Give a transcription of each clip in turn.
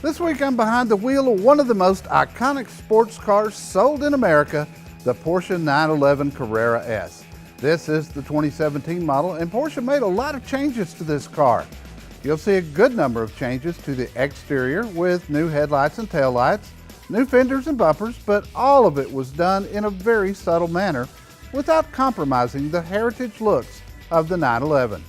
This week I'm behind the wheel of one of the most iconic sports cars sold in America, the Porsche 911 Carrera S. This is the 2017 model, and Porsche made a lot of changes to this car. You'll see a good number of changes to the exterior with new headlights and taillights, new fenders and bumpers, but all of it was done in a very subtle manner without compromising the heritage looks of the 911.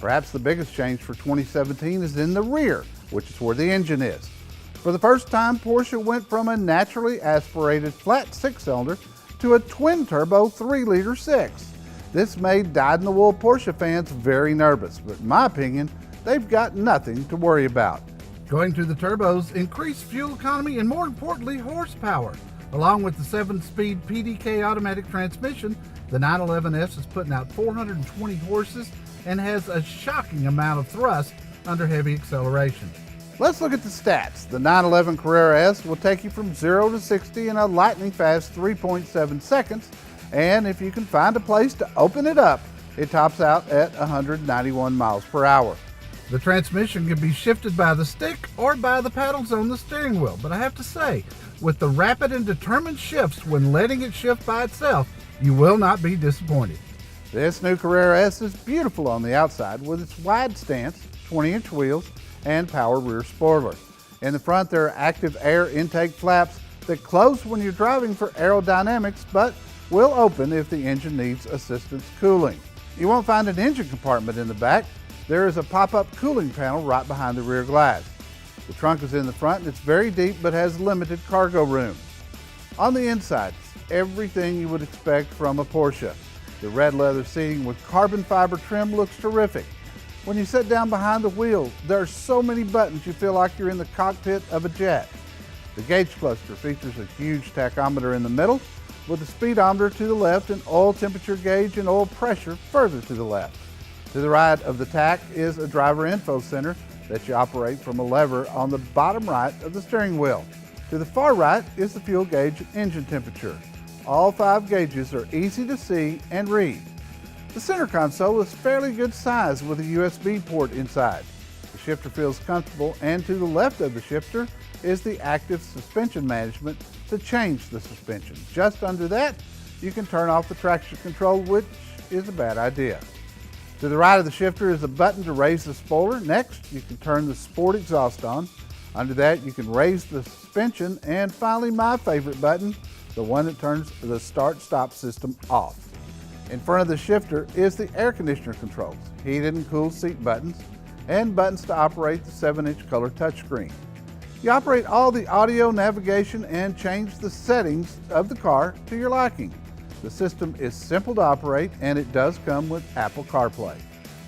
Perhaps the biggest change for 2017 is in the rear, which is where the engine is. For the first time, Porsche went from a naturally aspirated flat six-cylinder to a twin-turbo 3-liter 6. This made dyed-in-the-wool Porsche fans very nervous, but in my opinion, they've got nothing to worry about. Going to the turbos increased fuel economy and, more importantly, horsepower. Along with the 7-speed PDK automatic transmission, the 911S is putting out 420 horses and has a shocking amount of thrust under heavy acceleration. Let's look at the stats. The 911 Carrera S will take you from 0 to 60 in a lightning fast 3.7 seconds, and if you can find a place to open it up, it tops out at 191 miles per hour. The transmission can be shifted by the stick or by the paddles on the steering wheel, but I have to say, with the rapid and determined shifts when letting it shift by itself, you will not be disappointed. This new Carrera S is beautiful on the outside with its wide stance, 20-inch wheels, and power rear spoiler. In the front, there are active air intake flaps that close when you're driving for aerodynamics, but will open if the engine needs assistance cooling. You won't find an engine compartment in the back. There is a pop-up cooling panel right behind the rear glass. The trunk is in the front and it's very deep but has limited cargo room. On the inside, it's everything you would expect from a Porsche. The red leather seating with carbon fiber trim looks terrific. When you sit down behind the wheel, there are so many buttons you feel like you're in the cockpit of a jet. The gauge cluster features a huge tachometer in the middle with a speedometer to the left and oil temperature gauge and oil pressure further to the left. To the right of the tach is a driver info center that you operate from a lever on the bottom right of the steering wheel. To the far right is the fuel gauge and engine temperature. All 5 gauges are easy to see and read. The center console is fairly good size with a USB port inside. The shifter feels comfortable, and to the left of the shifter is the active suspension management to change the suspension. Just under that, you can turn off the traction control, which is a bad idea. To the right of the shifter is a button to raise the spoiler. Next, you can turn the sport exhaust on. Under that, you can raise the suspension, and finally, my favorite button, the one that turns the start-stop system off. In front of the shifter is the air conditioner controls, heated and cooled seat buttons, and buttons to operate the 7-inch color touchscreen. You operate all the audio, navigation, and change the settings of the car to your liking. The system is simple to operate, and it does come with Apple CarPlay.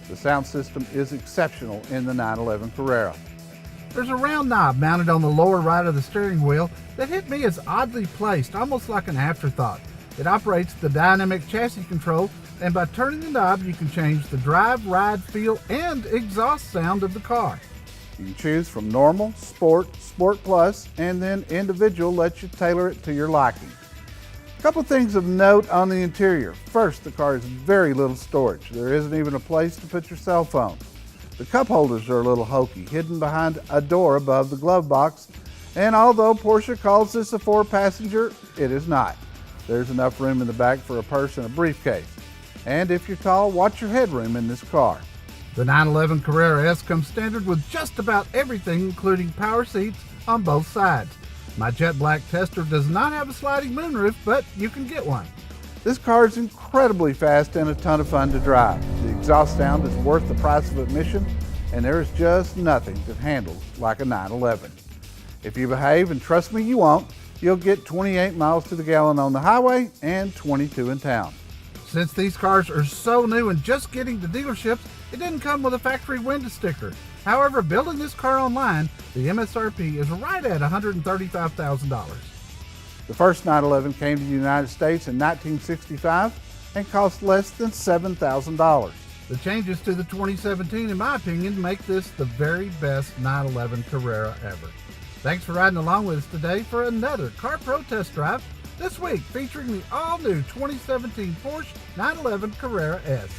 The sound system is exceptional in the 911 Carrera. There's a round knob mounted on the lower right of the steering wheel that hit me as oddly placed, almost like an afterthought. It operates the dynamic chassis control, and by turning the knob, you can change the drive, ride, feel, and exhaust sound of the car. You can choose from normal, sport, sport plus, and then individual lets you tailor it to your liking. A couple things of note on the interior. First, the car has very little storage. There isn't even a place to put your cell phone. The cup holders are a little hokey, hidden behind a door above the glove box, and although Porsche calls this a 4-passenger, it is not. There's enough room in the back for a purse and a briefcase. And if you're tall, watch your headroom in this car. The 911 Carrera S comes standard with just about everything, including power seats on both sides. My jet black tester does not have a sliding moonroof, but you can get one. This car is incredibly fast and a ton of fun to drive. The exhaust sound is worth the price of admission, and there is just nothing that handles like a 911. If you behave, and trust me you won't, you'll get 28 miles to the gallon on the highway and 22 in town. Since these cars are so new and just getting to dealerships, it didn't come with a factory window sticker. However, building this car online, the MSRP is right at $135,000. The first 911 came to the United States in 1965 and cost less than $7,000. The changes to the 2017, in my opinion, make this the very best 911 Carrera ever. Thanks for riding along with us today for another Car Pro Test Drive, this week featuring the all-new 2017 Porsche 911 Carrera S.